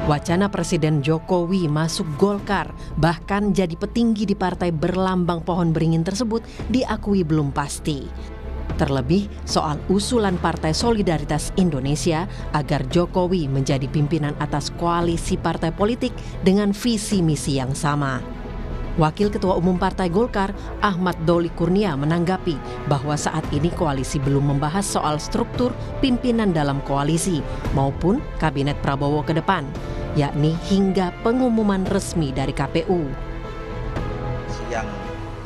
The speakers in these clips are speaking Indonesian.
Wacana Presiden Jokowi masuk Golkar, bahkan jadi petinggi di partai berlambang pohon beringin tersebut diakui belum pasti. Terlebih soal usulan Partai Solidaritas Indonesia agar Jokowi menjadi pimpinan atas koalisi partai politik dengan visi misi yang sama. Wakil Ketua Umum Partai Golkar, Ahmad Doli Kurnia menanggapi bahwa saat ini koalisi belum membahas soal struktur pimpinan dalam koalisi maupun kabinet Prabowo ke depan, yakni hingga pengumuman resmi dari KPU. Yang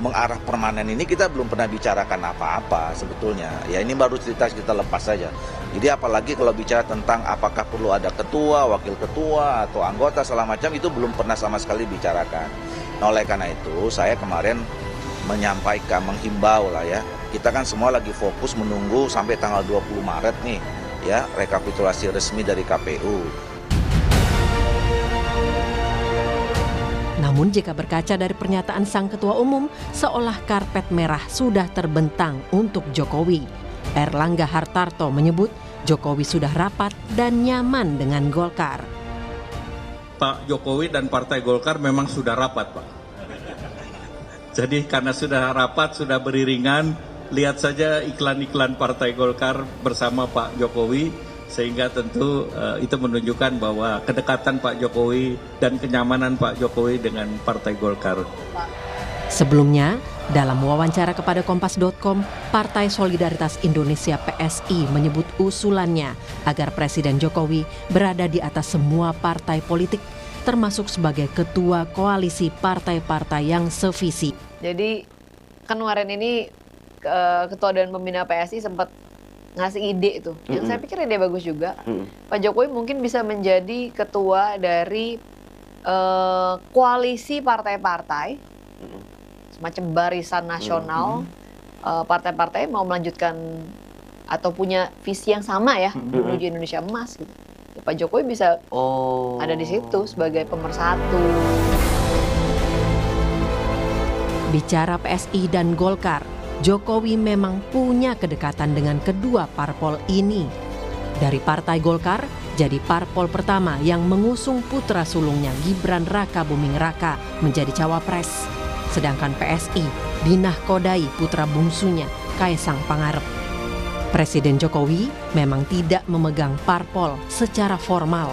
mengarah permanen ini kita belum pernah bicarakan apa-apa sebetulnya. Ya ini baru cerita kita lepas saja. Jadi apalagi kalau bicara tentang apakah perlu ada ketua, wakil ketua, atau anggota segala macam, itu belum pernah sama sekali bicarakan. Nah, oleh karena itu saya kemarin menyampaikan, menghimbau lah ya. Kita kan semua lagi fokus menunggu sampai tanggal 20 Maret nih ya, rekapitulasi resmi dari KPU. Namun jika berkaca dari pernyataan sang ketua umum, seolah karpet merah sudah terbentang untuk Jokowi. Erlangga Hartarto menyebut Jokowi sudah rapat dan nyaman dengan Golkar. Pak Jokowi dan Partai Golkar memang sudah rapat, Pak. Jadi karena sudah rapat, sudah beriringan, lihat saja iklan-iklan Partai Golkar bersama Pak Jokowi, sehingga tentu itu menunjukkan bahwa kedekatan Pak Jokowi dan kenyamanan Pak Jokowi dengan Partai Golkar. Sebelumnya, dalam wawancara kepada Kompas.com, Partai Solidaritas Indonesia PSI menyebut usulannya agar Presiden Jokowi berada di atas semua partai politik, termasuk sebagai ketua koalisi partai-partai yang sevisi. Jadi kan kemarin ini Ketua Dewan Pembina PSI sempat ngasih ide itu, yang saya pikir ide bagus juga. Pak Jokowi mungkin bisa menjadi ketua dari koalisi partai-partai, semacam barisan nasional, partai-partai mau melanjutkan atau punya visi yang sama ya, menuju Indonesia emas gitu. Ya, Pak Jokowi bisa ada di situ sebagai pemersatu. Bicara PSI dan Golkar, Jokowi memang punya kedekatan dengan kedua parpol ini. Dari Partai Golkar, jadi parpol pertama yang mengusung putra sulungnya Gibran Raka Buming Raka menjadi cawapres. Sedangkan PSI dinahkodai putra bungsunya Kaisang Pangarep. Presiden Jokowi memang tidak memegang parpol secara formal.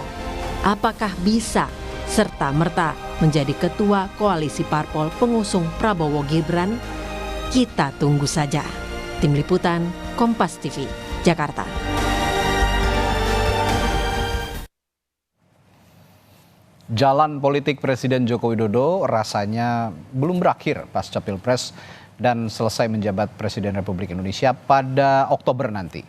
Apakah bisa serta-merta menjadi ketua koalisi parpol pengusung Prabowo Gibran? Kita tunggu saja. Tim Liputan, Kompas TV, Jakarta. Jalan politik Presiden Joko Widodo rasanya belum berakhir pasca Pilpres dan selesai menjabat Presiden Republik Indonesia pada Oktober nanti.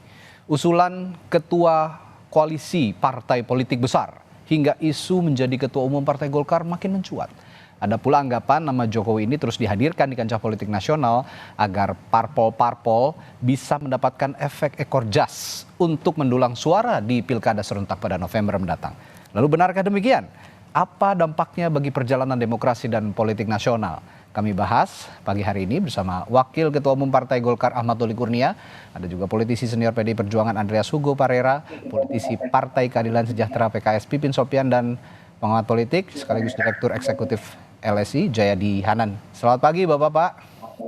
Usulan ketua koalisi partai politik besar hingga isu menjadi ketua umum Partai Golkar makin mencuat. Ada pula anggapan nama Jokowi ini terus dihadirkan di kancah politik nasional agar parpol-parpol bisa mendapatkan efek ekor jas untuk mendulang suara di pilkada serentak pada November mendatang. Lalu benarkah demikian? Apa dampaknya bagi perjalanan demokrasi dan politik nasional? Kami bahas pagi hari ini bersama Wakil Ketua Umum Partai Golkar Ahmad Doli Kurnia, ada juga politisi senior PDI Perjuangan Andreas Hugo Parera, politisi Partai Keadilan Sejahtera PKS Pipin Sopian, dan pengamat politik sekaligus Direktur Eksekutif LSI Jayadi Hanan. Selamat pagi Bapak-Bapak.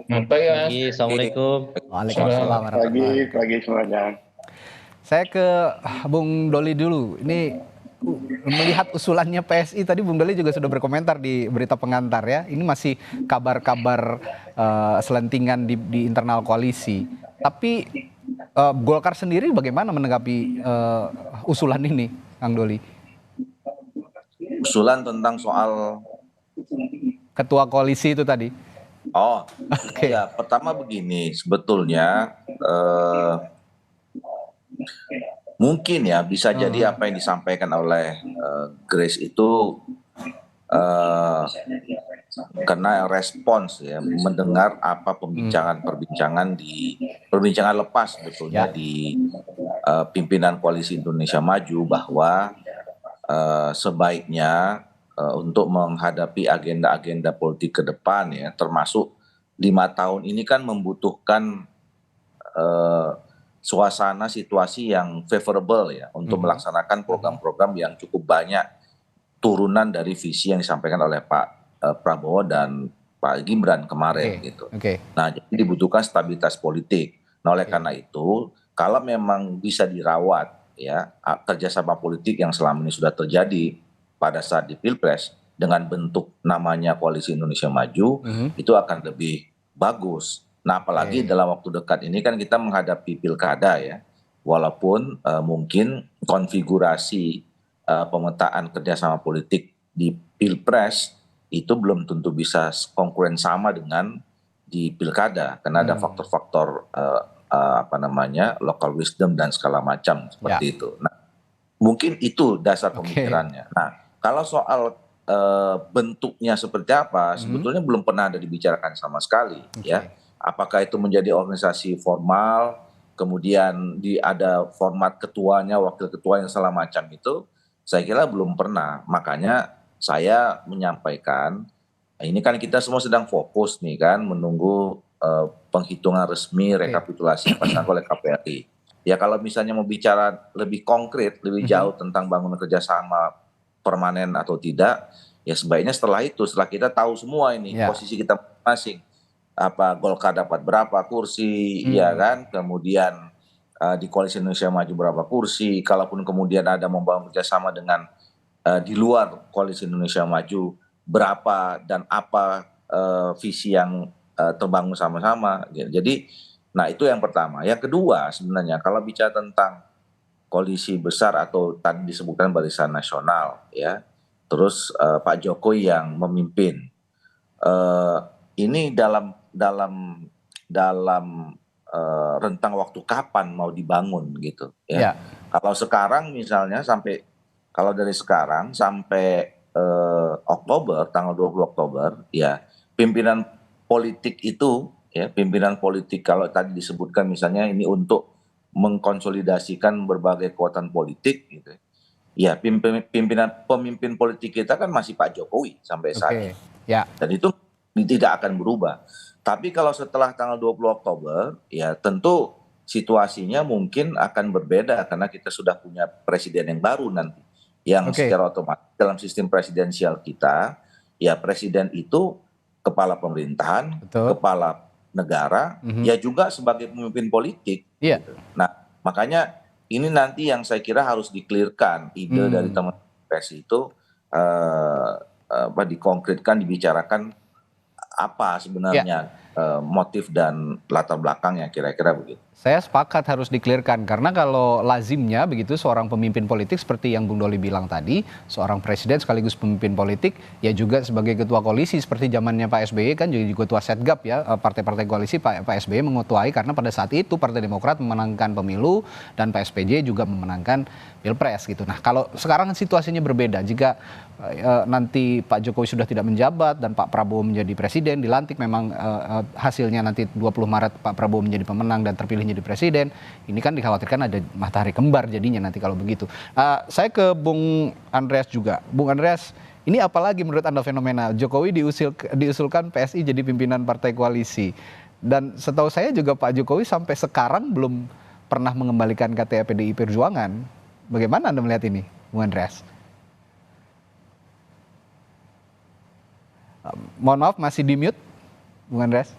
Selamat pagi, Assalamualaikum. Waalaikumsalam warahmatullahi wabarakatuh. Pagi semuanya. Saya ke Bung Doli dulu. Ini melihat usulannya PSI, tadi Bung Doli juga sudah berkomentar di berita pengantar ya. Ini masih kabar-kabar selentingan di internal koalisi. Tapi Golkar sendiri bagaimana menanggapi usulan ini, Kang Doli? Usulan tentang soal Ketua koalisi itu tadi. Oke. Ya pertama begini, sebetulnya mungkin ya bisa jadi apa yang disampaikan oleh Grace itu karena respons ya, mendengar apa perbincangan lepas sebetulnya di pimpinan Koalisi Indonesia Maju bahwa sebaiknya untuk menghadapi agenda-agenda politik ke depan ya, termasuk 5 tahun ini kan membutuhkan suasana situasi yang favorable ya untuk melaksanakan program-program yang cukup banyak turunan dari visi yang disampaikan oleh Pak Prabowo dan Pak Gibran kemarin gitu. Nah, jadi dibutuhkan stabilitas politik. Nah, oleh karena itu, kalau memang bisa dirawat ya kerjasama politik yang selama ini sudah terjadi pada saat di Pilpres dengan bentuk namanya Koalisi Indonesia Maju, itu akan lebih bagus. Nah, apalagi dalam waktu dekat ini kan kita menghadapi pilkada ya, walaupun mungkin konfigurasi pemetaan kerjasama politik di Pilpres itu belum tentu bisa konkuren sama dengan di pilkada, karena ada faktor-faktor local wisdom dan segala macam seperti itu. Nah, mungkin itu dasar pemikirannya. Nah, kalau soal bentuknya seperti apa, sebetulnya belum pernah ada dibicarakan sama sekali ya. Apakah itu menjadi organisasi formal, kemudian ada format ketuanya, wakil ketua yang segala macam itu, saya kira belum pernah. Makanya saya menyampaikan, ini kan kita semua sedang fokus nih kan, menunggu penghitungan resmi rekapitulasi pasangan oleh KPRI. Ya kalau misalnya mau bicara lebih konkret, lebih jauh tentang bangunan kerjasama permanen atau tidak, ya sebaiknya setelah kita tahu semua ini posisi kita masing. Golkar dapat berapa kursi, ya kan, kemudian di Koalisi Indonesia Maju berapa kursi, kalaupun kemudian ada membangun kerjasama dengan di luar Koalisi Indonesia Maju berapa dan apa visi yang terbangun sama-sama. Jadi, nah itu yang pertama. Yang kedua sebenarnya kalau bicara tentang koalisi besar atau tadi disebutkan Barisan Nasional, ya, terus Pak Jokowi yang memimpin, ini dalam rentang waktu kapan mau dibangun gitu ya. Kalau sekarang misalnya kalau dari sekarang sampai Oktober, tanggal 20 Oktober ya, pimpinan politik itu ya, pimpinan politik kalau tadi disebutkan misalnya ini untuk mengkonsolidasikan berbagai kekuatan politik gitu ya, pemimpin politik kita kan masih Pak Jokowi sampai saat ini. Dan itu tidak akan berubah. Tapi kalau setelah tanggal 20 Oktober, ya tentu situasinya mungkin akan berbeda karena kita sudah punya presiden yang baru nanti. Yang secara otomatis dalam sistem presidensial kita, ya presiden itu kepala pemerintahan, kepala negara, ya juga sebagai pemimpin politik. Gitu. Nah, makanya ini nanti yang saya kira harus di-clearkan ide dari teman-teman pres itu dikonkretkan, dibicarakan apa sebenarnya motif dan latar belakangnya, kira-kira begitu. Saya sepakat harus di-clearkan karena kalau lazimnya begitu seorang pemimpin politik seperti yang Bung Doli bilang tadi, seorang presiden sekaligus pemimpin politik ya juga sebagai ketua koalisi seperti zamannya Pak SBY kan jadi ketua Setgap ya, partai-partai koalisi Pak SBY mengetuai karena pada saat itu Partai Demokrat memenangkan pemilu dan Pak SBY juga memenangkan Pilpres gitu. Nah, kalau sekarang situasinya berbeda, jika nanti Pak Jokowi sudah tidak menjabat dan Pak Prabowo menjadi presiden, dilantik memang hasilnya nanti 20 Maret Pak Prabowo menjadi pemenang dan terpilih menjadi presiden, ini kan dikhawatirkan ada matahari kembar jadinya nanti kalau begitu. Saya ke Bung Andreas juga. Bung Andreas, ini apalagi menurut Anda fenomenal Jokowi diusulkan PSI jadi pimpinan partai koalisi, dan setahu saya juga Pak Jokowi sampai sekarang belum pernah mengembalikan KTA PDI Perjuangan. Bagaimana Anda melihat ini, Bung Andreas? Mohon maaf, masih di mute, Bung Andreas.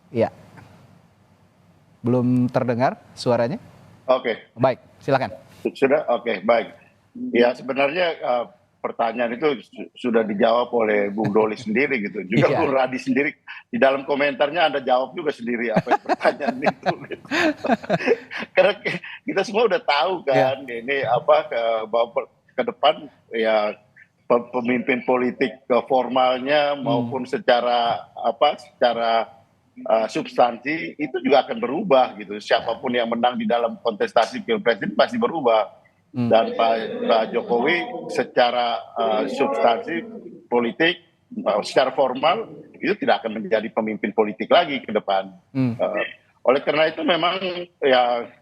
Iya. Belum terdengar suaranya? Oke. Baik, silakan. Sudah, oke, baik. Ya sebenarnya pertanyaan itu sudah dijawab oleh Bung Doli sendiri gitu. Juga Bung Radi sendiri di dalam komentarnya Anda jawab juga sendiri apa yang pertanyaan itu. Gitu. Karena kita semua udah tahu kan ini bahwa ke depan ya pemimpin politik formalnya maupun secara substansi itu juga akan berubah gitu. Siapapun yang menang di dalam kontestasi Pilpres ini pasti berubah. Dan Pak Jokowi secara substansi politik, secara formal itu tidak akan menjadi pemimpin politik lagi ke depan. Oleh karena itu memang ya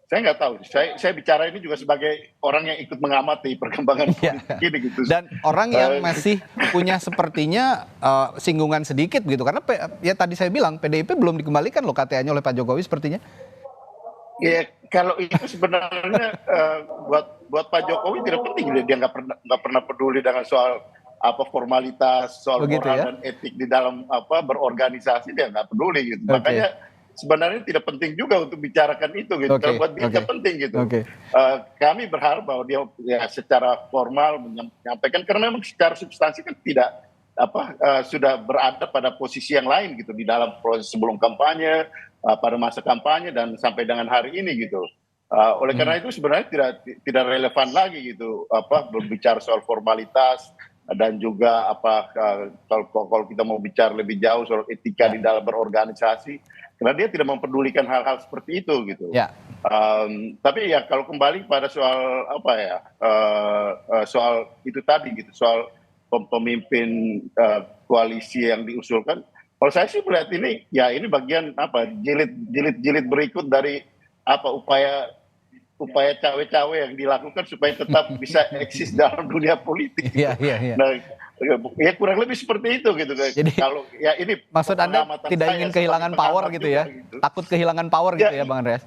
saya nggak tahu. Saya bicara ini juga sebagai orang yang ikut mengamati perkembangan politik ini gitu. Dan orang yang masih punya sepertinya singgungan sedikit gitu, karena ya tadi saya bilang PDIP belum dikembalikan loh KTA-nya oleh Pak Jokowi sepertinya. Ya kalau itu sebenarnya buat Pak Jokowi tidak penting, dia nggak pernah peduli dengan soal apa formalitas, soal Begitu moral ya? dan etik di dalam apa berorganisasi, dia nggak peduli gitu. Oke. Makanya sebenarnya tidak penting juga untuk bicarakan itu gitu. Oke, Kalau buat dia oke. nggak penting gitu. Oke. Kami berharap bahwa dia ya secara formal menyampaikan, karena memang secara substansi kan tidak sudah berada pada posisi yang lain gitu di dalam proses sebelum kampanye, pada masa kampanye dan sampai dengan hari ini gitu. Oleh karena itu sebenarnya tidak relevan lagi gitu berbicara soal formalitas dan juga kalau kita mau bicara lebih jauh soal etika di dalam berorganisasi, karena dia tidak mempedulikan hal-hal seperti itu gitu. Ya. Tapi ya kalau kembali pada soal soal itu tadi gitu, soal pemimpin koalisi yang diusulkan, kalau saya sih melihat ini ya ini bagian jilid berikut dari upaya cawe-cawe yang dilakukan supaya tetap bisa eksis dalam dunia politik. Iya. Nah, ya kurang lebih seperti itu gitu. Jadi, kalau ya ini maksud Anda pengamatan tidak saya ingin sebagai kehilangan power pengamat gitu juga, ya? gitu. Takut kehilangan power gitu ya, Bang Andreas?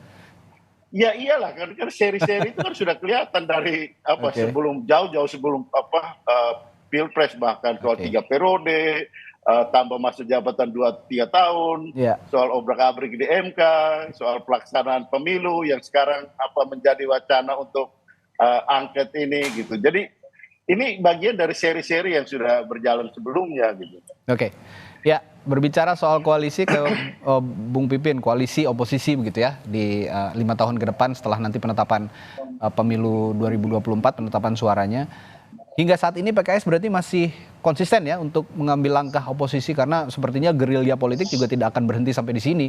Ya iyalah, kan seri-seri itu kan sudah kelihatan dari Oke. jauh-jauh sebelum Pilpres, bahkan soal 3 periode, tambah masa jabatan 2-3 tahun, Iya. soal obrak-abrik di MK, soal pelaksanaan pemilu yang sekarang menjadi wacana untuk angket ini gitu. Jadi ini bagian dari seri-seri yang sudah berjalan sebelumnya gitu. Oke. Ya, berbicara soal koalisi ke Bung Pipin, koalisi oposisi begitu ya di 5 tahun ke depan setelah nanti penetapan pemilu 2024, penetapan suaranya. Hingga saat ini PKS berarti masih konsisten ya untuk mengambil langkah oposisi, karena sepertinya gerilya politik juga tidak akan berhenti sampai di sini.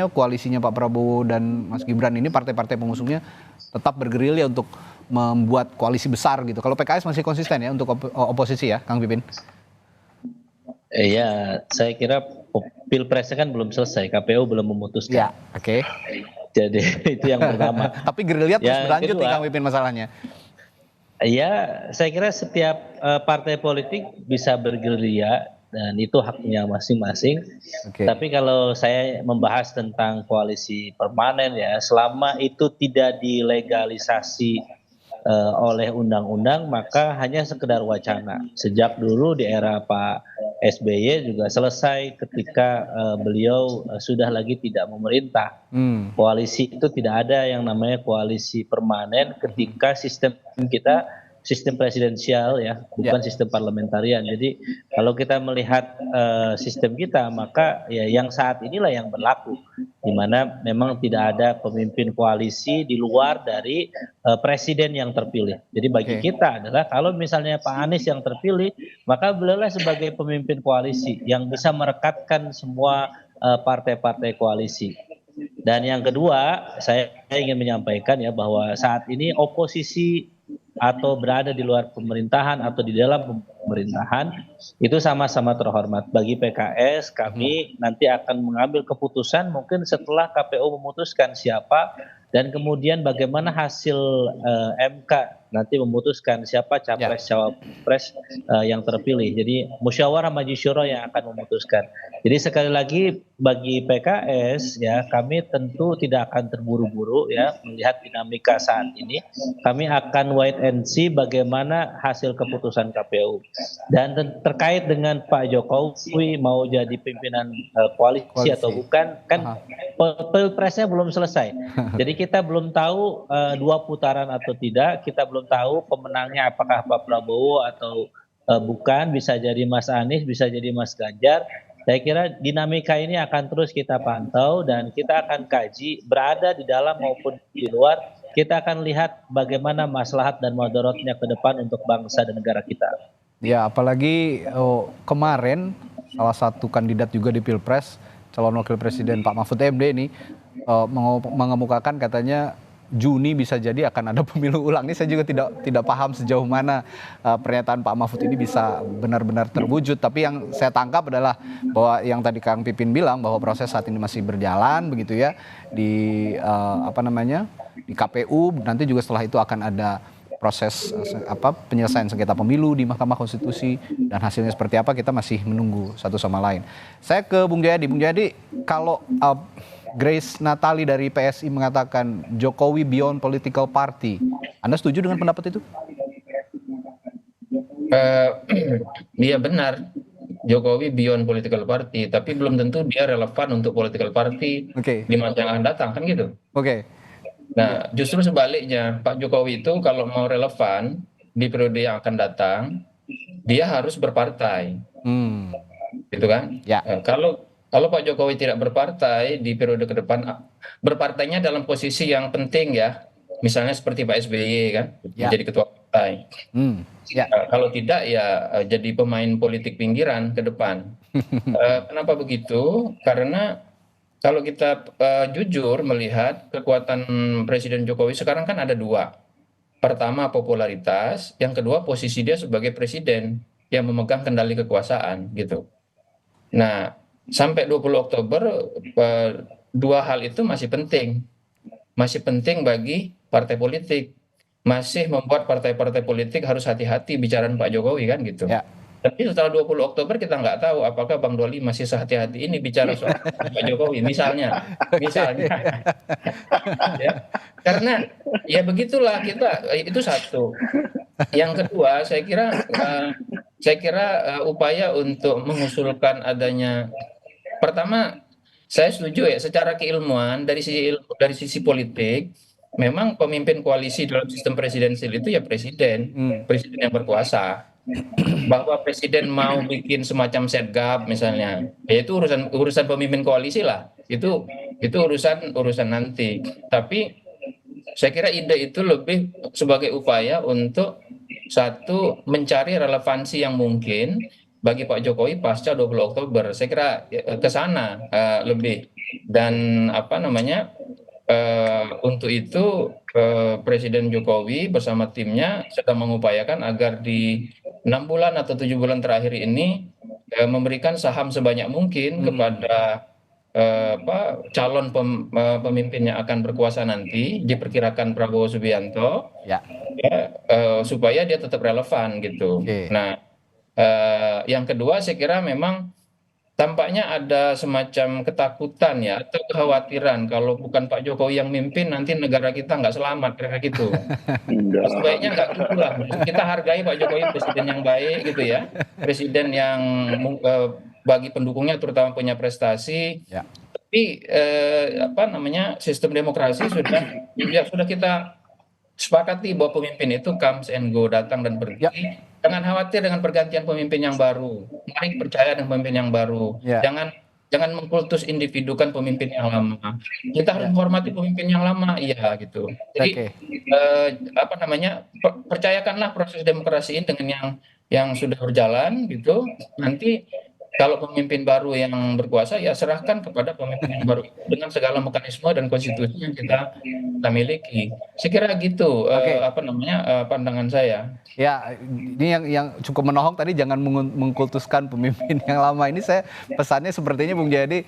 Koalisinya Pak Prabowo dan Mas Gibran ini, partai-partai pengusungnya tetap bergerilya untuk membuat koalisi besar gitu. Kalau PKS masih konsisten ya untuk oposisi ya, Kang Pipin? Iya, saya kira Pilpresnya kan belum selesai, KPU belum memutuskan. Ya, oke. Jadi itu yang pertama. Tapi gerilya terus Yang berlanjut nih kedua, Kang Pipin masalahnya. Ya, saya kira setiap partai politik bisa bergerilya dan itu haknya masing-masing. Oke. Tapi kalau saya membahas tentang koalisi permanen ya, selama itu tidak dilegalisasi oleh undang-undang, maka hanya sekedar wacana. Sejak dulu di era Pak SBY juga selesai ketika beliau sudah lagi tidak memerintah. Koalisi itu tidak ada yang namanya koalisi permanen ketika sistem kita sistem presidensial ya, bukan sistem parlementarian. Jadi kalau kita melihat sistem kita, maka ya yang saat inilah yang berlaku, di mana memang tidak ada pemimpin koalisi di luar dari presiden yang terpilih. Jadi bagi kita adalah kalau misalnya Pak Anies yang terpilih, maka beliaulah sebagai pemimpin koalisi yang bisa merekatkan semua partai-partai koalisi. Dan yang kedua, saya ingin menyampaikan ya bahwa saat ini oposisi atau berada di luar pemerintahan atau di dalam pemerintahan itu sama-sama terhormat. Bagi PKS, kami nanti akan mengambil keputusan mungkin setelah KPU memutuskan siapa dan kemudian bagaimana hasil MK nanti memutuskan siapa capres-cawapres yang terpilih. Jadi musyawarah majelis syuro yang akan memutuskan. Jadi sekali lagi bagi PKS ya, kami tentu tidak akan terburu-buru ya melihat dinamika saat ini. Kami akan wait and see bagaimana hasil keputusan KPU. Dan terkait dengan Pak Jokowi mau jadi pimpinan koalisi atau bukan, kan Pilpresnya belum selesai. Jadi kita belum tahu 2 putaran atau tidak, kita belum tahu pemenangnya apakah Pak Prabowo atau bukan, bisa jadi Mas Anies, bisa jadi Mas Ganjar. Saya kira dinamika ini akan terus kita pantau dan kita akan kaji berada di dalam maupun di luar. Kita akan lihat bagaimana maslahat dan mudaratnya ke depan untuk bangsa dan negara kita. Ya, apalagi kemarin salah satu kandidat juga di Pilpres, calon wakil presiden Pak Mahfud MD ini mengemukakan katanya Juni bisa jadi akan ada pemilu ulang. Ini saya juga tidak paham sejauh mana pernyataan Pak Mahfud ini bisa benar-benar terwujud. Tapi yang saya tangkap adalah bahwa yang tadi Kang Pipin bilang bahwa proses saat ini masih berjalan begitu ya di di KPU. Nanti juga setelah itu akan ada proses penyelesaian sengketa pemilu di Mahkamah Konstitusi dan hasilnya seperti apa kita masih menunggu satu sama lain. Saya ke Bung Jayadi. Bung Jayadi, kalau Grace Natali dari PSI mengatakan Jokowi beyond political party, Anda setuju dengan pendapat itu? Iya benar, Jokowi beyond political party, tapi belum tentu dia relevan untuk political party di masa yang akan datang, kan gitu. Nah, justru sebaliknya, Pak Jokowi itu kalau mau relevan di periode yang akan datang, dia harus berpartai, gitu kan? Ya. Kalau Pak Jokowi tidak berpartai di periode ke depan, berpartainya dalam posisi yang penting ya, misalnya seperti Pak SBY kan, menjadi ketua partai. Kalau tidak ya jadi pemain politik pinggiran ke depan. Kenapa begitu? Karena kalau kita jujur melihat kekuatan Presiden Jokowi sekarang kan ada dua. Pertama popularitas, yang kedua posisi dia sebagai presiden yang memegang kendali kekuasaan gitu. Nah, sampai 20 Oktober dua hal itu masih penting. Masih penting bagi partai politik. Masih membuat partai-partai politik harus hati-hati bicara Pak Jokowi kan gitu. Tapi setelah 20 Oktober kita nggak tahu apakah Bang Doli masih sehati-hati ini bicara soal Pak Jokowi misalnya. Ya. Karena ya begitulah kita, itu satu. Yang kedua saya kira upaya untuk mengusulkan adanya, pertama saya setuju ya secara keilmuan dari sisi politik memang pemimpin koalisi dalam sistem presidensil itu ya presiden yang berkuasa. Bahwa presiden mau bikin semacam setgap misalnya, ya itu urusan pemimpin koalisi lah. Itu urusan nanti. Tapi saya kira ide itu lebih sebagai upaya untuk satu mencari relevansi yang mungkin bagi Pak Jokowi pasca 20 Oktober. Saya kira ke sana lebih. Dan untuk itu Presiden Jokowi bersama timnya sedang mengupayakan agar di 6 bulan atau 7 bulan terakhir ini memberikan saham sebanyak mungkin kepada calon pemimpin yang akan berkuasa nanti, diperkirakan Prabowo Subianto, supaya dia tetap relevan gitu. Nah, yang kedua saya kira memang tampaknya ada semacam ketakutan ya atau kekhawatiran kalau bukan Pak Jokowi yang mimpin nanti negara kita nggak selamat kira-kira gitu. Sebaiknya nggak gitu lah. Kita hargai Pak Jokowi presiden yang baik gitu ya, presiden yang bagi pendukungnya terutama punya prestasi. Tapi sistem demokrasi sudah kita sepakati bahwa pemimpin itu comes and go, datang dan pergi. Jangan khawatir dengan pergantian pemimpin yang baru. Mari percaya dengan pemimpin yang baru. Jangan mengkultus individukan pemimpin yang lama. Kita harus menghormati pemimpin yang lama, iya gitu. Jadi percayakanlah proses demokrasi ini dengan yang sudah berjalan gitu. Nanti kalau pemimpin baru yang berkuasa ya serahkan kepada pemimpin yang baru dengan segala mekanisme dan konstitusi yang kita miliki. Saya kira gitu pandangan saya. Ya, ini yang cukup menohok tadi, jangan mengkultuskan pemimpin yang lama. Ini saya pesannya sepertinya Bung Jayadi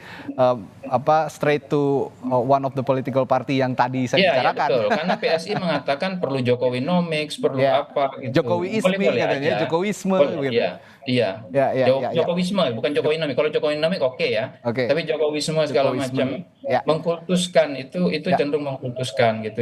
straight to one of the political party yang tadi saya bicarakan. Ya, betul. Karena PSI mengatakan perlu Jokowinomics, perlu apa gitu. Jokowisme katanya, Jokowisme gitu. Iya. Jokowisme bukan Jokowinomics. Kalau Jokowinomics oke ya. Tapi Jokowisme segala macam mengkultuskan itu cenderung mengkultuskan gitu.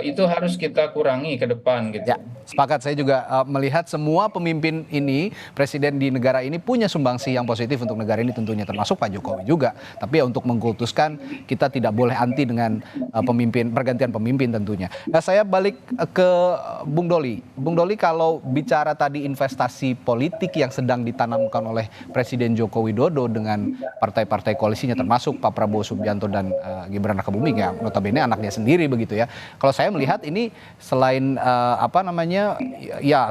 Itu harus kita kurangi ke depan gitu. Sepakat, saya juga melihat semua pemimpin ini, presiden di negara ini punya sumbangsi yang positif untuk negara ini tentunya, termasuk Pak Jokowi juga. Tapi ya untuk mengkultuskan kita tidak boleh anti dengan pergantian pemimpin tentunya. Nah, saya balik ke Bung Doli. Bung Doli, kalau bicara tadi investasi politik yang sedang ditanamkan oleh Presiden Joko Widodo dengan partai-partai koalisinya termasuk Pak Prabowo Subianto dan Gibran Rakabuming, ya notabene anaknya sendiri begitu ya. Kalau saya melihat ini selain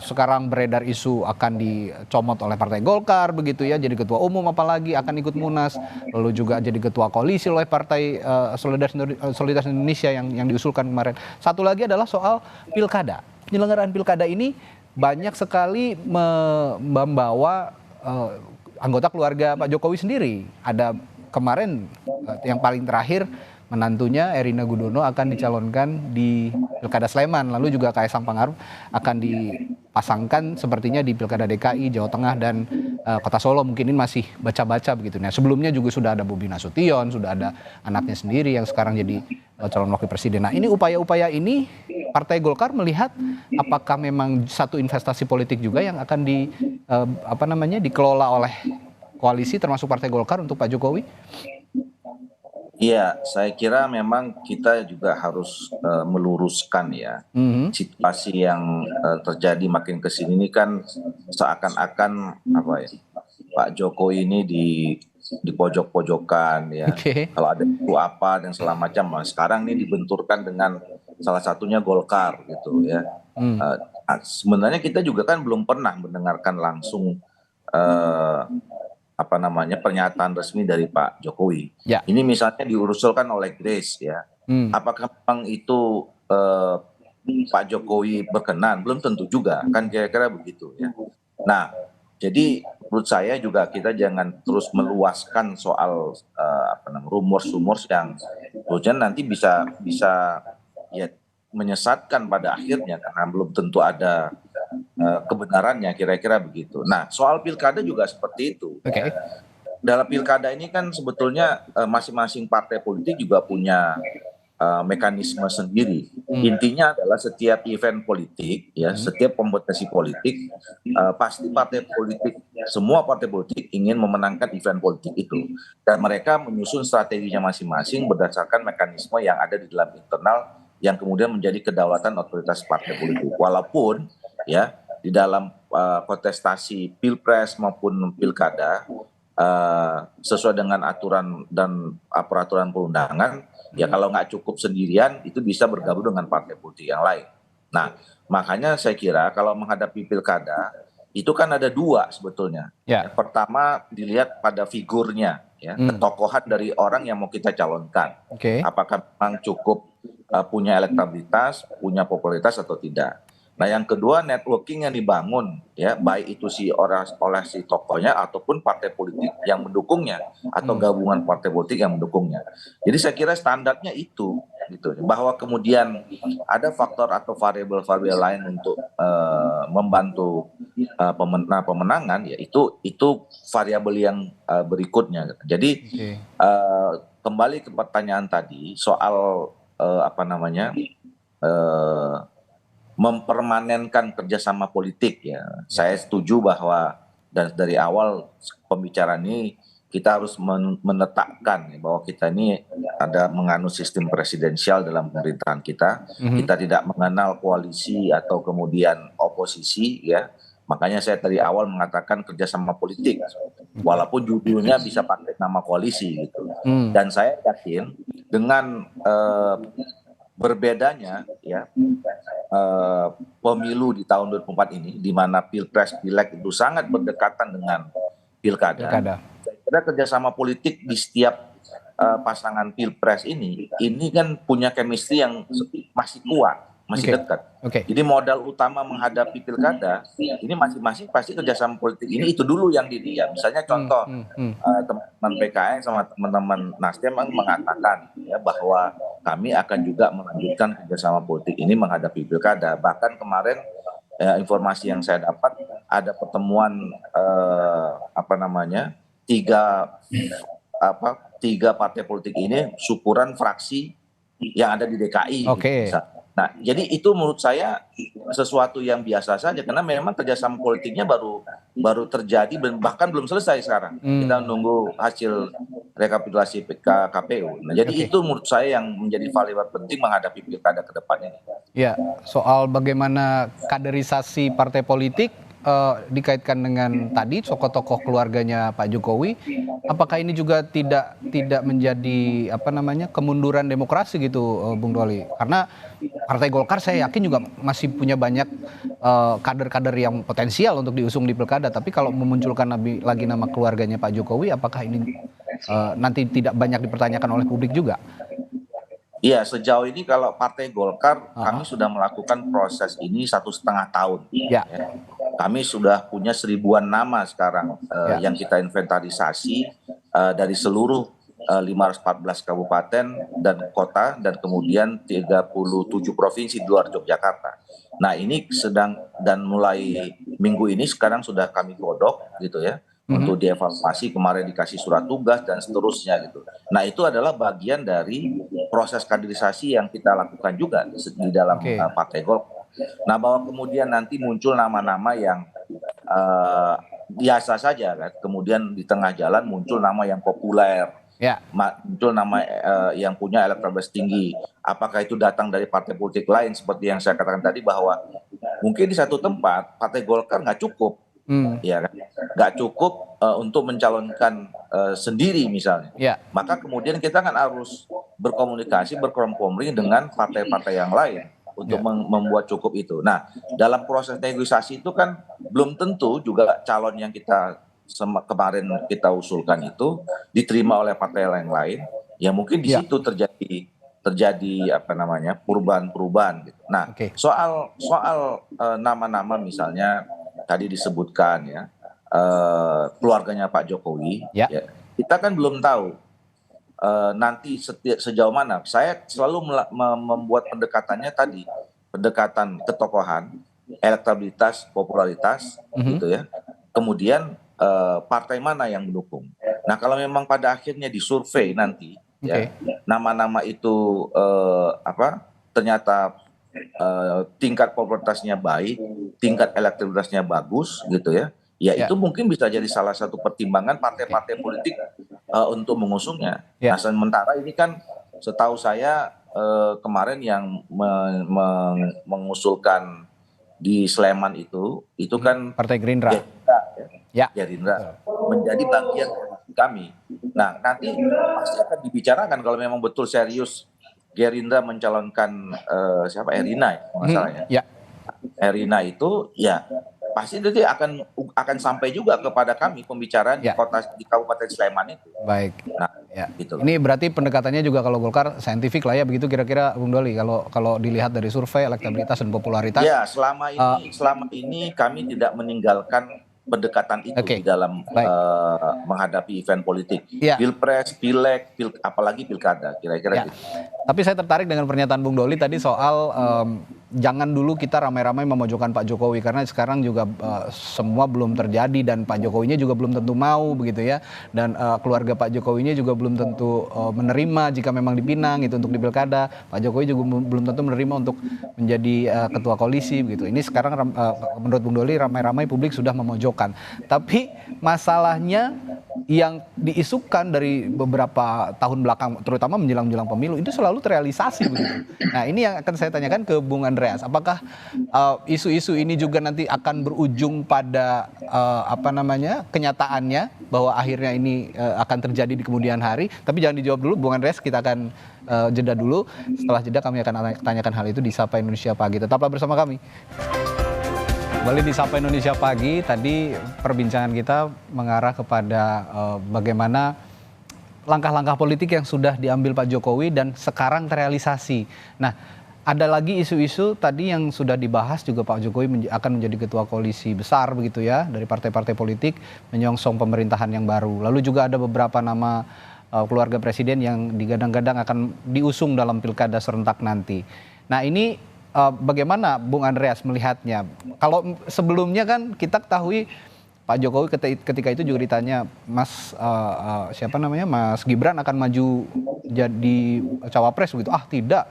sekarang beredar isu akan dicomot oleh Partai Golkar begitu ya, jadi ketua umum apalagi akan ikut Munas, lalu juga jadi ketua koalisi oleh Partai Solidaritas Indonesia yang diusulkan kemarin. Satu lagi adalah soal pilkada. Penyelenggaraan pilkada ini banyak sekali membawa anggota keluarga Pak Jokowi sendiri. Ada kemarin yang paling terakhir menantunya Erina Gudono akan dicalonkan di Pilkada Sleman, lalu juga Kaisang Pangarep akan dipasangkan sepertinya di Pilkada DKI, Jawa Tengah, dan Kota Solo. Mungkin ini masih baca-baca begitu. Nah, sebelumnya juga sudah ada Bobi Nasution, sudah ada anaknya sendiri yang sekarang jadi calon wakil presiden. Nah, ini upaya-upaya ini Partai Golkar melihat apakah memang satu investasi politik juga yang akan dikelola oleh koalisi termasuk Partai Golkar untuk Pak Jokowi? Iya, saya kira memang kita juga harus meluruskan ya situasi yang terjadi makin kesini ini kan seakan-akan Pak Jokowi ini di pojok-pojokan ya. Kalau ada itu apa dan segala macam. Nah, sekarang ini dibenturkan dengan salah satunya Golkar gitu ya. Sebenarnya kita juga kan belum pernah mendengarkan langsung pernyataan resmi dari Pak Jokowi. Ya. Ini misalnya diusulkan oleh Grace ya. Apakah memang itu Pak Jokowi berkenan? Belum tentu juga, kan kira-kira begitu ya. Nah, jadi menurut saya juga kita jangan terus meluaskan soal rumors-rumors yang nanti bisa ya menyesatkan pada akhirnya karena belum tentu ada kebenarannya, kira-kira begitu. Nah, soal pilkada juga seperti itu. Dalam pilkada ini kan sebetulnya masing-masing partai politik juga punya mekanisme sendiri. Intinya adalah setiap event politik, ya, setiap kompetisi politik, pasti partai politik, semua partai politik ingin memenangkan event politik itu. Dan mereka menyusun strateginya masing-masing berdasarkan mekanisme yang ada di dalam internal yang kemudian menjadi kedaulatan otoritas partai politik. Walaupun ya di dalam kontestasi pilpres maupun pilkada sesuai dengan aturan dan peraturan perundangan, ya kalau nggak cukup sendirian itu bisa bergabung dengan partai politik yang lain. Nah, makanya saya kira kalau menghadapi pilkada itu kan ada dua sebetulnya. Ya. Pertama dilihat pada figurnya, ya, ketokohan dari orang yang mau kita calonkan. Apakah memang cukup punya elektabilitas, punya popularitas atau tidak. Nah, yang kedua networking yang dibangun, ya, baik itu oleh si tokohnya ataupun partai politik yang mendukungnya atau gabungan partai politik yang mendukungnya. Jadi saya kira standarnya itu, gitu. Bahwa kemudian ada faktor atau variabel-variabel lain untuk membantu pemenangan, ya itu variabel yang berikutnya. Jadi kembali ke pertanyaan tadi soal mempermanenkan kerjasama politik, ya. Saya setuju bahwa dari awal pembicaraan ini kita harus menetapkan bahwa kita ini ada menganut sistem presidensial dalam pemerintahan kita. Kita tidak mengenal koalisi atau kemudian oposisi, ya. Makanya saya dari awal mengatakan kerjasama politik, walaupun judulnya bisa pakai nama koalisi gitu. Dan saya yakin dengan berbedanya, ya, pemilu di tahun 2004 ini, di mana pilpres pileg itu sangat berdekatan dengan pilkada. Saya kira kerjasama politik di setiap pasangan pilpres ini kan punya chemistry yang masih kuat, masih dekat. Jadi modal utama menghadapi pilkada ini masing-masing pasti kerjasama politik ini itu dulu yang dilihat. Misalnya contoh teman-teman PKS sama teman-teman Nasdem mengatakan, ya, bahwa kami akan juga melanjutkan kerjasama politik ini menghadapi pilkada. Bahkan kemarin informasi yang saya dapat ada pertemuan tiga partai politik ini syukuran fraksi yang ada di DKI. Nah, jadi itu menurut saya sesuatu yang biasa saja karena memang kerjasama politiknya baru terjadi dan bahkan belum selesai sekarang. Kita nunggu hasil rekapitulasi KPU. Nah, jadi itu menurut saya yang menjadi variabel penting menghadapi pilkada ke depannya. Ya, soal bagaimana kaderisasi partai politik dikaitkan dengan tadi tokoh-tokoh keluarganya Pak Jokowi, apakah ini juga tidak menjadi kemunduran demokrasi gitu, Bung Doli? Karena Partai Golkar saya yakin juga masih punya banyak kader-kader yang potensial untuk diusung di pilkada, tapi kalau memunculkan lagi nama keluarganya Pak Jokowi, apakah ini nanti tidak banyak dipertanyakan oleh publik juga? Iya, sejauh ini kalau Partai Golkar kami sudah melakukan proses ini 1,5 tahun. Ya. Kami sudah punya 1000-an nama sekarang yang kita inventarisasi dari seluruh 514 kabupaten dan kota dan kemudian 37 provinsi di luar Yogyakarta. Nah ini dan mulai minggu ini sekarang sudah kami godok gitu ya untuk dievaluasi, kemarin dikasih surat tugas dan seterusnya gitu. Nah itu adalah bagian dari proses kaderisasi yang kita lakukan juga di dalam Partai Golkar. Nah bahwa kemudian nanti muncul nama-nama yang biasa saja kan, kemudian di tengah jalan muncul nama yang populer, muncul nama yang punya elektabilitas tinggi. Apakah itu datang dari partai politik lain seperti yang saya katakan tadi bahwa mungkin di satu tempat Partai Golkar nggak cukup, ya kan? Nggak cukup untuk mencalonkan sendiri misalnya. Maka kemudian kita kan harus berkomunikasi, berkompromi dengan partai-partai yang lain untuk membuat cukup itu. Nah, dalam proses negosiasi itu kan belum tentu juga calon yang kita kemarin kita usulkan itu diterima oleh partai yang lain. Ya mungkin di situ terjadi apa namanya perubahan-perubahan gitu. Nah, soal nama-nama misalnya tadi disebutkan ya keluarganya Pak Jokowi, ya, kita kan belum tahu nanti sejauh mana. Saya selalu membuat pendekatannya tadi, pendekatan ketokohan, elektabilitas, popularitas, gitu ya. Kemudian partai mana yang mendukung. Nah kalau memang pada akhirnya disurvei nanti, ya, nama-nama itu ternyata tingkat popularitasnya baik, tingkat elektabilitasnya bagus, gitu ya. Ya itu mungkin bisa jadi salah satu pertimbangan partai-partai politik untuk mengusungnya. Nah sementara ini kan setahu saya kemarin yang mengusulkan di Sleman itu kan Partai Gerindra. Gerindra menjadi bagian kami. Nah nanti pasti akan dibicarakan kalau memang betul serius Gerindra mencalonkan siapa Erina ya masalahnya. Erina itu ya pasti nanti akan sampai juga kepada kami pembicaraan di Kabupaten Sleman itu. Baik. Nah, gitu. Ini berarti pendekatannya juga kalau Golkar saintifik lah ya begitu kira-kira Bung Doli kalau dilihat dari survei elektabilitas dan popularitas. Ya, selama ini kami tidak meninggalkan pendekatan itu di dalam menghadapi event politik. Pilpres, pileg, apalagi pilkada kira-kira gitu. Tapi saya tertarik dengan pernyataan Bung Doli tadi soal jangan dulu kita ramai-ramai memojokkan Pak Jokowi karena sekarang juga semua belum terjadi dan Pak Jokowinya juga belum tentu mau begitu ya, dan keluarga Pak Jokowinya juga belum tentu menerima jika memang dipinang itu untuk di pilkada. Pak Jokowi juga belum tentu menerima untuk menjadi ketua koalisi begitu. Ini sekarang menurut Bung Doli ramai-ramai publik sudah memojokkan. Tapi masalahnya yang diisukan dari beberapa tahun belakang terutama menjelang pemilu itu selalu terrealisasi begitu. Nah ini yang akan saya tanyakan ke Bung Andreas, apakah isu-isu ini juga nanti akan berujung pada kenyataannya bahwa akhirnya ini akan terjadi di kemudian hari? Tapi jangan dijawab dulu Bung Andreas, kita akan jeda dulu. Setelah jeda kami akan tanyakan hal itu di Sapa Indonesia Pagi. Tetaplah bersama kami. Kembali di Sapa Indonesia Pagi, tadi perbincangan kita mengarah kepada bagaimana langkah-langkah politik yang sudah diambil Pak Jokowi dan sekarang terrealisasi. Nah, ada lagi isu-isu tadi yang sudah dibahas juga Pak Jokowi akan menjadi ketua koalisi besar begitu ya dari partai-partai politik menyongsong pemerintahan yang baru. Lalu juga ada beberapa nama keluarga presiden yang digadang-gadang akan diusung dalam pilkada serentak nanti. Nah, ini bagaimana Bung Andreas melihatnya? Kalau sebelumnya kan kita ketahui Pak Jokowi ketika itu juga ditanya Mas Gibran akan maju jadi cawapres begitu. Tidak.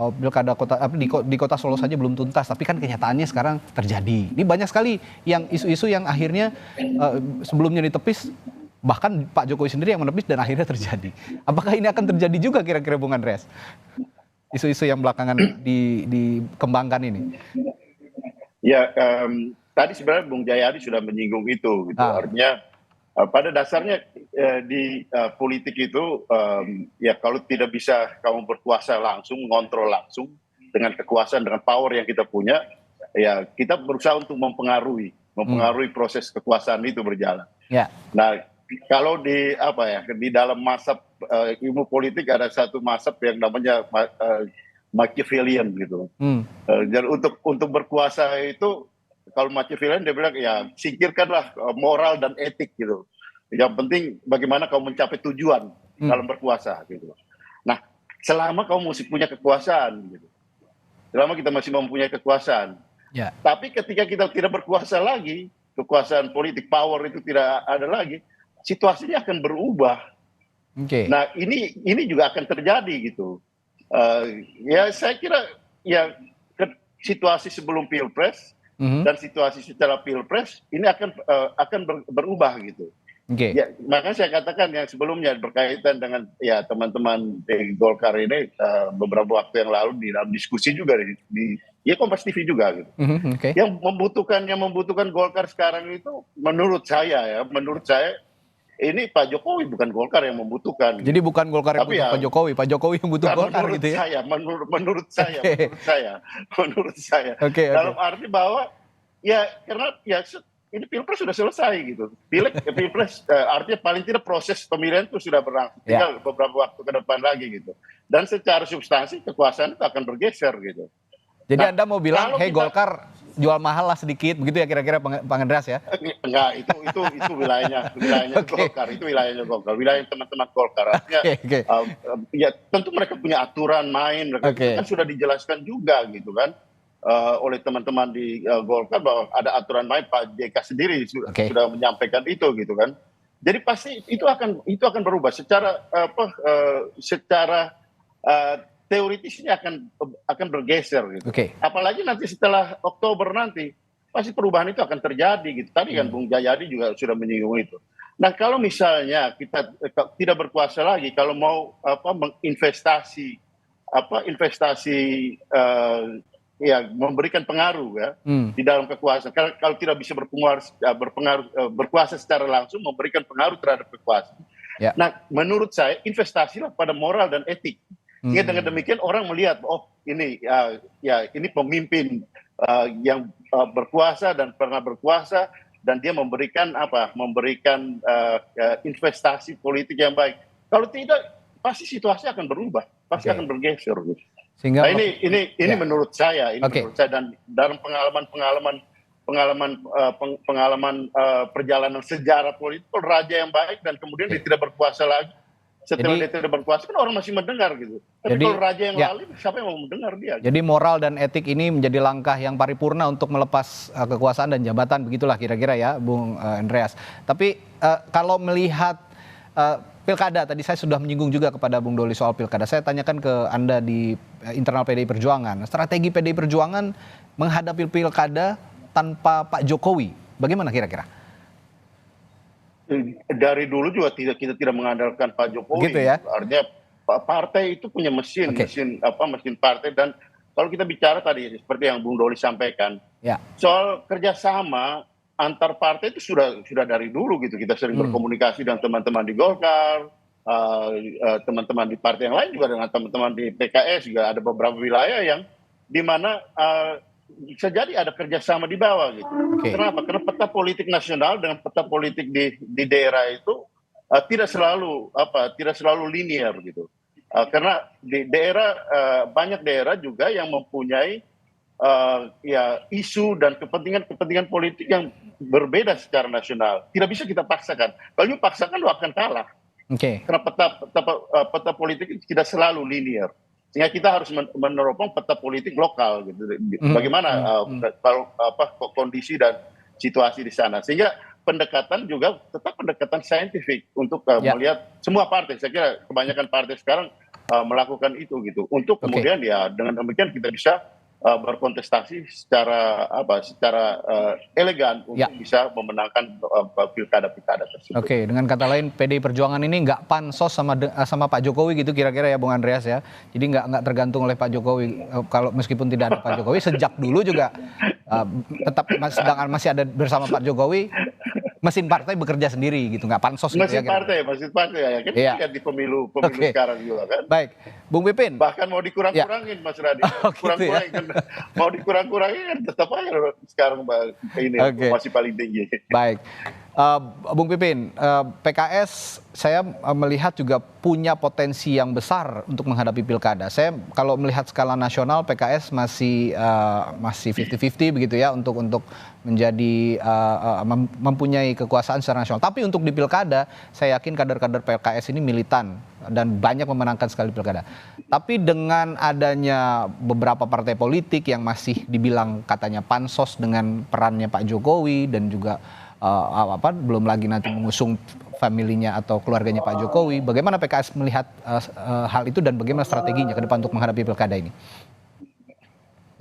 Pilkada kota di kota Solo saja belum tuntas, tapi kan kenyataannya sekarang terjadi. Ini banyak sekali yang isu-isu yang akhirnya sebelumnya ditepis, bahkan Pak Jokowi sendiri yang menepis dan akhirnya terjadi. Apakah ini akan terjadi juga kira-kira Bung Andreas? Isu-isu yang belakangan dikembangkan ini. Ya, tadi sebenarnya Bung Jayadi sudah menyinggung itu. Gitu. Artinya pada dasarnya di politik itu ya kalau tidak bisa kamu berkuasa langsung, mengontrol langsung dengan kekuasaan, dengan power yang kita punya, ya kita berusaha untuk mempengaruhi proses kekuasaan itu berjalan. Nah, kalau di dalam mazhab ilmu politik ada satu mazhab yang namanya Machiavellian gitu. Dan untuk berkuasa itu kalau Machiavellian dia bilang ya singkirkanlah moral dan etik gitu. Yang penting bagaimana kau mencapai tujuan. dalam berkuasa gitu. Nah, selama kamu masih punya kekuasaan gitu. Selama kita masih mempunyai kekuasaan. Ya. Tapi ketika kita tidak berkuasa lagi, kekuasaan politik, power itu tidak ada lagi, situasinya akan berubah. Oke. Nah, ini juga akan terjadi gitu. Ya saya kira ya situasi sebelum Pilpres dan situasi setelah Pilpres ini akan berubah gitu. Oke. Ya, makanya saya katakan yang sebelumnya berkaitan dengan ya teman-teman di Golkar ini beberapa waktu yang lalu di dalam diskusi juga di ya Kompas TV juga gitu. Oke. Yang membutuhkan Golkar sekarang itu menurut saya ini Pak Jokowi bukan Golkar yang membutuhkan. Jadi bukan Golkar yang butuh Pak Jokowi, Pak Jokowi yang butuh Golkar menurut gitu ya? Menurut saya. Oke. Dalam arti bahwa ya karena ya ini Pilpres sudah selesai gitu. Pilpres artinya paling tidak proses pemilihan itu sudah berlangsung. Tinggal beberapa waktu ke depan lagi gitu. Dan secara substansi kekuasaan itu akan bergeser gitu. Jadi Anda mau bilang, hey Golkar jual mahal lah sedikit, begitu ya kira-kira Pak Andreas ya? Enggak, itu wilayahnya Golkar, itu wilayahnya Golkar, wilayah teman-teman Golkar. Artinya ya tentu mereka punya aturan main, mereka kan sudah dijelaskan juga gitu kan. Oleh teman-teman di Golkar bahwa ada aturan main, Pak JK sendiri sudah menyampaikan itu gitu kan. Jadi pasti itu akan berubah secara teoritisnya akan bergeser gitu. Apalagi nanti setelah Oktober nanti pasti perubahan itu akan terjadi gitu. Tadi kan Bung Jayadi juga sudah menyinggung itu. Nah kalau misalnya kita tidak berkuasa lagi, kalau mau menginvestasi ya memberikan pengaruh ya di dalam kekuasaan. Kalau tidak bisa berkuasa secara langsung, memberikan pengaruh terhadap kekuasaan. Ya. Nah, menurut saya investasilah pada moral dan etik. Sehingga dengan demikian orang melihat, oh ini ini pemimpin yang berkuasa dan pernah berkuasa dan dia memberikan investasi politik yang baik. Kalau tidak, pasti situasi akan berubah, pasti akan bergeser. Sehingga ini menurut saya, menurut saya dan dalam pengalaman perjalanan sejarah politik, raja yang baik dan kemudian dia tidak berkuasa lagi. Setelah dia tidak berkuasa kan orang masih mendengar gitu. Tapi kalau raja yang lalu, siapa yang mau mendengar dia? Jadi moral dan etik ini menjadi langkah yang paripurna untuk melepas kekuasaan dan jabatan, begitulah kira-kira ya, Bung Andreas. Tapi kalau melihat pilkada, tadi saya sudah menyinggung juga kepada Bung Doli soal pilkada. Saya tanyakan ke Anda di internal PDI Perjuangan. Strategi PDI Perjuangan menghadapi pilkada tanpa Pak Jokowi, bagaimana kira-kira? Dari dulu juga kita tidak mengandalkan Pak Jokowi. Gitu ya? Artinya partai itu punya mesin partai. Dan kalau kita bicara tadi seperti yang Bung Doli sampaikan, soal kerjasama antar partai itu sudah dari dulu gitu. Kita sering berkomunikasi dengan teman-teman di Golkar, teman-teman di partai yang lain juga dengan teman-teman di PKS juga ada beberapa wilayah yang di mana bisa jadi ada kerjasama di bawah gitu. Kenapa? Karena peta politik nasional dengan peta politik di daerah itu tidak selalu linear gitu. Karena di daerah banyak daerah juga yang mempunyai isu dan kepentingan politik yang berbeda secara nasional. Tidak bisa kita paksakan. Kalau dipaksakan lo akan kalah. Karena peta politik itu tidak selalu linear. Sehingga kita harus meneropong peta politik lokal gitu. Bagaimana kondisi dan situasi di sana. Sehingga pendekatan juga tetap pendekatan saintifik untuk melihat semua partai. Saya kira kebanyakan partai sekarang melakukan itu gitu. Untuk kemudian dengan demikian kita bisa berkontestasi secara elegan untuk bisa memenangkan pilkada-pilkada tersebut. Dengan kata lain PDI Perjuangan ini nggak pansos sama Pak Jokowi gitu kira-kira ya Bung Andreas ya. Jadi nggak tergantung oleh Pak Jokowi. Kalau meskipun tidak ada Pak Jokowi sejak dulu juga tetap masih ada bersama Pak Jokowi. Mesin partai bekerja sendiri gitu, nggak pansos gitu mesin partai ya. Kan lihat di pemilu sekarang juga kan. Baik, Bung Pipin. Bahkan mau dikurang-kurangin Mas Radhi. Mau dikurang-kurangin kan tetap aja sekarang ini masih paling tinggi. Baik. Bung Pipin, PKS saya melihat juga punya potensi yang besar untuk menghadapi pilkada. Saya kalau melihat skala nasional PKS masih 50-50 begitu ya untuk menjadi mempunyai kekuasaan secara nasional. Tapi untuk di pilkada, saya yakin kader-kader PKS ini militan dan banyak memenangkan sekali pilkada. Tapi dengan adanya beberapa partai politik yang masih dibilang katanya pansos dengan perannya Pak Jokowi dan juga belum lagi nanti mengusung familinya atau keluarganya Pak Jokowi, bagaimana PKS melihat hal itu dan bagaimana strateginya ke depan untuk menghadapi pilkada ini?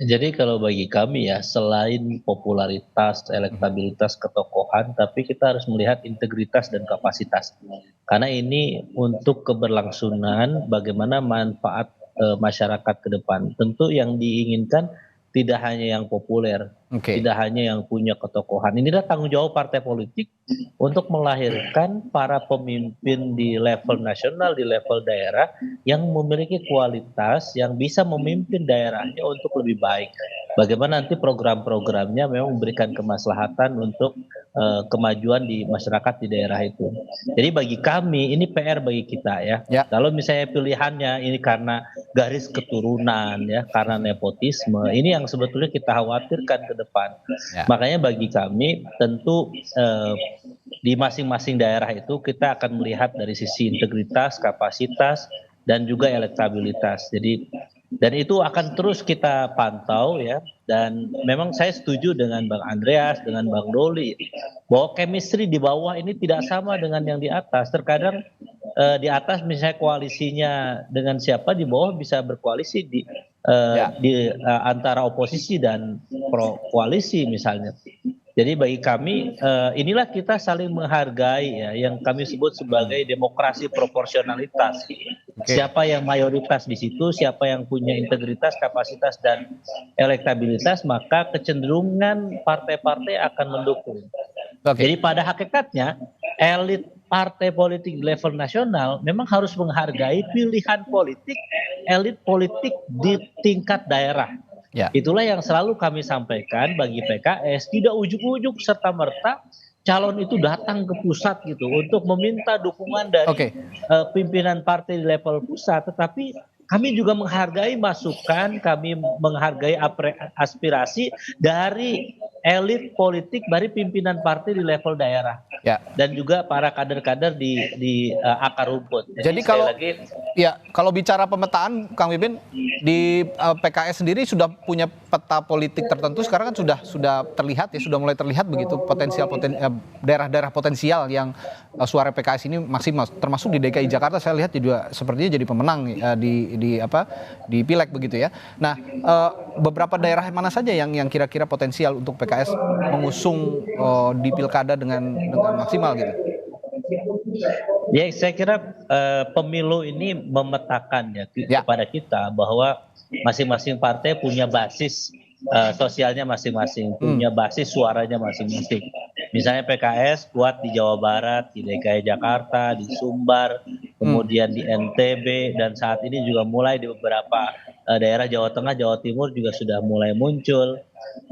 Jadi kalau bagi kami ya, selain popularitas, elektabilitas, ketokohan, tapi kita harus melihat integritas dan kapasitas. Karena ini untuk keberlangsungan bagaimana manfaat masyarakat ke depan. Tentu yang diinginkan tidak hanya yang populer, tidak hanya yang punya ketokohan. Inilah tanggung jawab partai politik untuk melahirkan para pemimpin di level nasional, di level daerah yang memiliki kualitas, yang bisa memimpin daerahnya untuk lebih baik. Bagaimana nanti program-programnya memang memberikan kemaslahatan untuk kemajuan di masyarakat di daerah itu. Jadi bagi kami ini PR bagi kita ya. Kalau misalnya pilihannya ini karena garis keturunan ya, karena nepotisme, ini yang sebetulnya kita khawatirkan ke depan. Makanya bagi kami tentu di masing-masing daerah itu kita akan melihat dari sisi integritas, kapasitas, dan juga elektabilitas. Jadi dan itu akan terus kita pantau ya. Dan memang saya setuju dengan Bang Andreas, dengan Bang Doli bahwa chemistry di bawah ini tidak sama dengan yang di atas. Terkadang di atas misalnya koalisinya dengan siapa, di bawah bisa berkoalisi di antara oposisi dan pro koalisi misalnya. Jadi bagi kami inilah kita saling menghargai ya, yang kami sebut sebagai demokrasi proporsionalitas. Siapa yang mayoritas di situ, siapa yang punya integritas, kapasitas dan elektabilitas, maka kecenderungan partai-partai akan mendukung. Jadi pada hakikatnya elit partai politik di level nasional memang harus menghargai pilihan politik elit politik di tingkat daerah. Itulah yang selalu kami sampaikan bagi PKS, tidak ujuk-ujuk serta-merta calon itu datang ke pusat gitu untuk meminta dukungan dari pimpinan partai di level pusat, tetapi kami juga menghargai masukan, kami menghargai aspirasi dari elit politik, dari pimpinan partai di level daerah, dan juga para kader-kader di akar rumput. Jadi kalau bicara pemetaan, Kang Pipin, di PKS sendiri sudah punya peta politik tertentu. Sekarang kan sudah terlihat ya, sudah mulai terlihat begitu daerah-daerah potensial yang suara PKS ini maksimal, termasuk di DKI Jakarta. Saya lihat juga sepertinya jadi pemenang di pileg begitu ya. Nah, beberapa daerah mana saja yang kira-kira potensial untuk PKS mengusung di pilkada dengan maksimal gitu? Ya, saya kira pemilu ini memetakan kepada kita bahwa masing-masing partai punya basis sosialnya masing-masing, punya basis suaranya masing-masing. Misalnya PKS kuat di Jawa Barat, di DKI Jakarta, di Sumbar, kemudian di NTB, dan saat ini juga mulai di beberapa daerah Jawa Tengah, Jawa Timur juga sudah mulai muncul.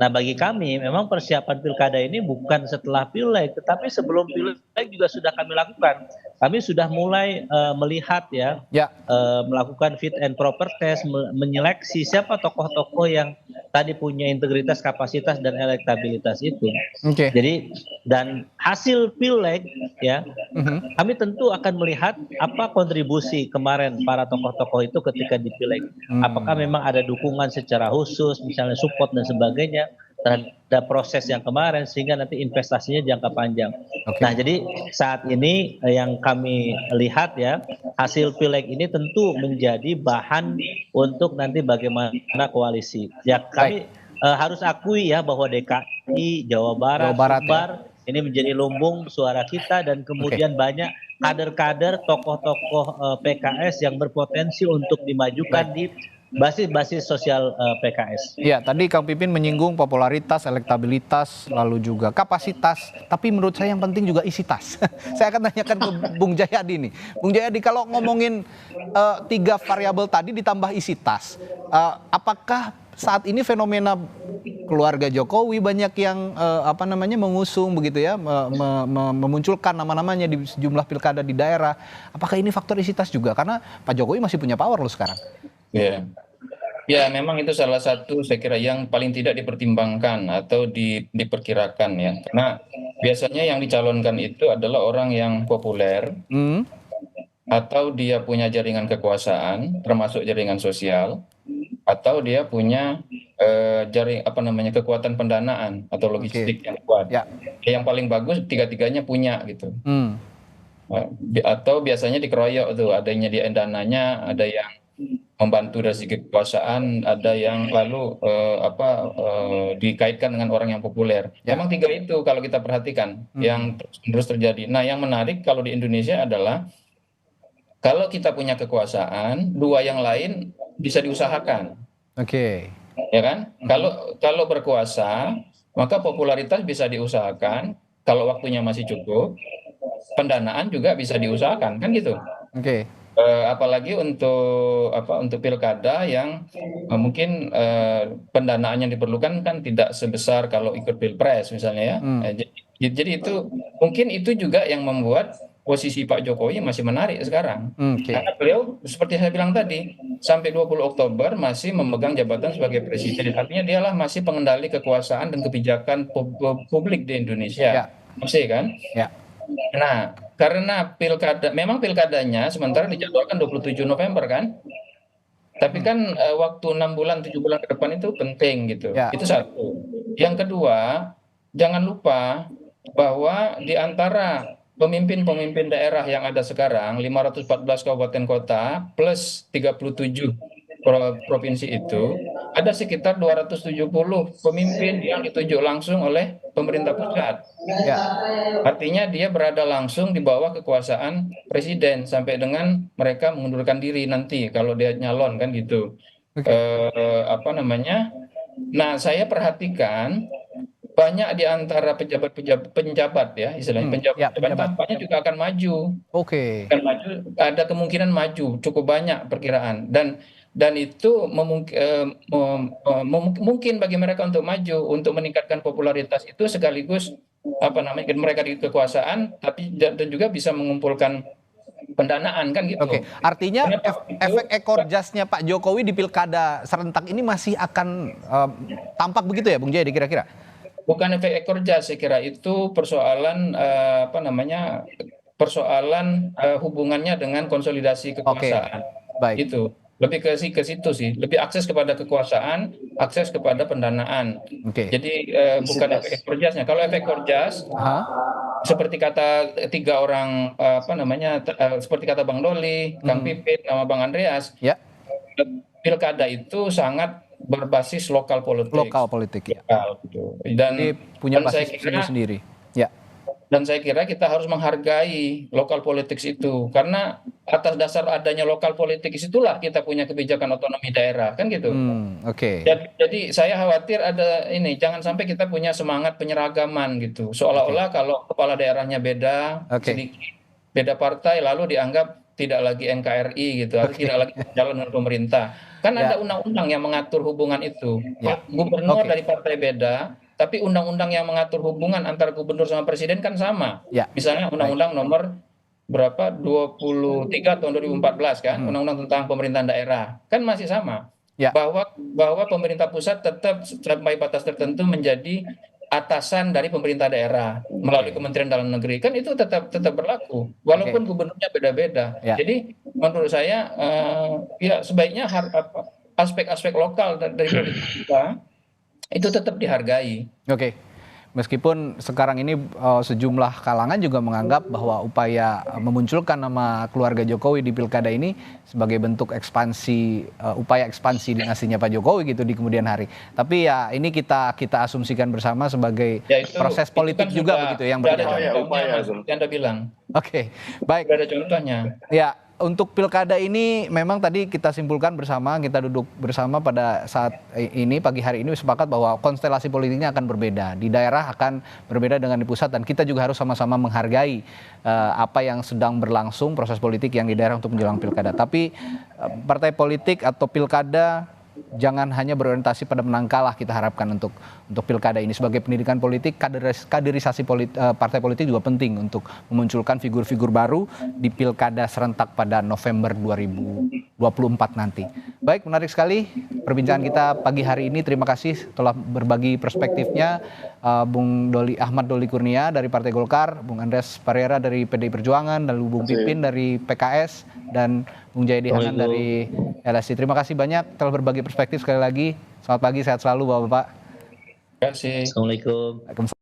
Nah, bagi kami memang persiapan pilkada ini bukan setelah pileg, tetapi sebelum pileg juga sudah kami lakukan. Kami sudah mulai melihat melakukan fit and proper test, menyeleksi siapa tokoh-tokoh yang tadi punya integritas, kapasitas, dan elektabilitas itu. Jadi dan hasil pileg kami tentu akan melihat apa kontribusi kemarin para tokoh-tokoh itu ketika di pileg. Apakah memang ada dukungan secara khusus, misalnya support dan sebagainya terhadap proses yang kemarin, sehingga nanti investasinya jangka panjang. Nah, jadi saat ini yang kami lihat ya, hasil pileg ini tentu menjadi bahan untuk nanti bagaimana koalisi. Ya, kami harus akui ya bahwa DKI, Jawa Barat Sumbar, ini menjadi lumbung suara kita, dan kemudian banyak kader-kader, tokoh-tokoh PKS yang berpotensi untuk dimajukan di basis sosial PKS. Ya, tadi Kang Pipin menyinggung popularitas, elektabilitas, lalu juga kapasitas. Tapi menurut saya yang penting juga isi tas. Saya akan tanyakan ke Bung Jayadi nih. Bung Jayadi, kalau ngomongin 3 variabel tadi ditambah isi tas, apakah saat ini fenomena keluarga Jokowi banyak yang mengusung begitu ya, memunculkan nama-namanya di sejumlah pilkada di daerah. Apakah ini faktor isitas juga? Karena Pak Jokowi masih punya power loh sekarang. Ya. Ya, memang itu salah satu saya kira yang paling tidak dipertimbangkan atau diperkirakan ya. Karena biasanya yang dicalonkan itu adalah orang yang populer atau dia punya jaringan kekuasaan, termasuk jaringan sosial, atau dia punya kekuatan pendanaan atau logistik yang kuat. Ya. Yang paling bagus tiga-tiganya punya gitu. Atau biasanya dikeroyok tuh, adanya di dananya, ada yang membantu dari segi kekuasaan, ada yang lalu dikaitkan dengan orang yang populer. Memang tiga itu kalau kita perhatikan yang terus terjadi. Nah, yang menarik kalau di Indonesia adalah kalau kita punya kekuasaan, dua yang lain bisa diusahakan. Oke. Ya kan? Kalau berkuasa, maka popularitas bisa diusahakan. Kalau waktunya masih cukup, pendanaan juga bisa diusahakan, kan gitu. Oke. Apalagi untuk pilkada yang mungkin pendanaan yang diperlukan kan tidak sebesar kalau ikut pilpres misalnya ya. Jadi itu mungkin itu juga yang membuat posisi Pak Jokowi masih menarik sekarang. Karena beliau seperti saya bilang tadi sampai 20 Oktober masih memegang jabatan sebagai presiden. Artinya dialah masih pengendali kekuasaan dan kebijakan publik di Indonesia. Masih kan? Ya. Nah, karena memang pilkadanya sementara dijadwalkan 27 November kan? Tapi kan waktu 6 bulan, 7 bulan ke depan itu penting gitu. Itu satu. Yang kedua, jangan lupa bahwa di antara pemimpin-pemimpin daerah yang ada sekarang, 514 kabupaten kota plus 37 provinsi itu, ada sekitar 270 pemimpin yang ditunjuk langsung oleh pemerintah pusat. Artinya dia berada langsung di bawah kekuasaan presiden sampai dengan mereka mengundurkan diri nanti kalau dia nyalon kan gitu. Nah, saya perhatikan banyak di antara penjabat ya, istilahnya penjabat tampaknya juga akan maju. Akan maju, ada kemungkinan maju cukup banyak perkiraan dan itu mungkin bagi mereka untuk maju untuk meningkatkan popularitas itu sekaligus mereka di kekuasaan tapi dan juga bisa mengumpulkan pendanaan kan gitu. Artinya efek ekor jasnya Pak Jokowi di pilkada serentak ini masih akan tampak begitu ya Bung Jayadi kira-kira? Bukan efek ekor jas, saya kira itu persoalan hubungannya dengan konsolidasi kekuasaan. Baik. Itu lebih ke situ sih, lebih akses kepada kekuasaan, akses kepada pendanaan. Jadi bukan efek ekor jasnya. Kalau efek ekor jas, seperti kata tiga orang seperti kata Bang Doli, Kang Pipin, sama Bang Andreas, pilkada itu sangat berbasis lokal politik. Gitu. Dan punya basis sendiri. Dan saya kira kita harus menghargai lokal politik itu karena atas dasar adanya lokal politik itulah kita punya kebijakan otonomi daerah kan gitu. Jadi saya khawatir ada jangan sampai kita punya semangat penyeragaman gitu. Seolah-olah kalau kepala daerahnya beda, sedikit beda partai lalu dianggap tidak lagi NKRI gitu, atau tidak lagi jalan dengan pemerintah. Kan ada undang-undang yang mengatur hubungan itu. Gubernur dari partai beda, tapi undang-undang yang mengatur hubungan antara gubernur sama presiden kan sama. Misalnya undang-undang nomor berapa 23 tahun 2014 kan, undang-undang tentang pemerintahan daerah kan masih sama. Bahwa pemerintah pusat tetap sampai batas tertentu menjadi atasan dari pemerintah daerah melalui Kementerian Dalam Negeri kan itu tetap berlaku walaupun gubernurnya beda-beda. Jadi menurut saya sebaiknya aspek-aspek lokal dari politik kita itu tetap dihargai. Meskipun sekarang ini sejumlah kalangan juga menganggap bahwa upaya memunculkan nama keluarga Jokowi di pilkada ini sebagai bentuk upaya ekspansi dinastinya Pak Jokowi gitu di kemudian hari. Tapi ya ini kita asumsikan bersama sebagai proses politik itu kan juga begitu yang berjalan. Upaya yang Anda bilang. Baik. Tidak ada contohnya. Ya. Untuk pilkada ini memang tadi kita simpulkan bersama, kita duduk bersama pada saat ini, pagi hari ini sepakat bahwa konstelasi politiknya akan berbeda. Di daerah akan berbeda dengan di pusat dan kita juga harus sama-sama menghargai apa yang sedang berlangsung proses politik yang di daerah untuk menjelang pilkada. Tapi partai politik atau pilkada jangan hanya berorientasi pada menang kalah, kita harapkan untuk pilkada ini. Sebagai pendidikan politik, kaderisasi partai politik juga penting untuk memunculkan figur-figur baru di pilkada serentak pada November 2024 nanti. Baik, menarik sekali perbincangan kita pagi hari ini. Terima kasih telah berbagi perspektifnya, Bung Ahmad Doli Kurnia dari Partai Golkar, Bung Andreas Parera dari PDI Perjuangan, lalu Bung Pipin dari PKS, dan Bung Jayadi Hanan dari LSI. Terima kasih banyak telah berbagi perspektif sekali lagi. Selamat pagi, sehat selalu Bapak-Bapak. Terima kasih. Assalamualaikum.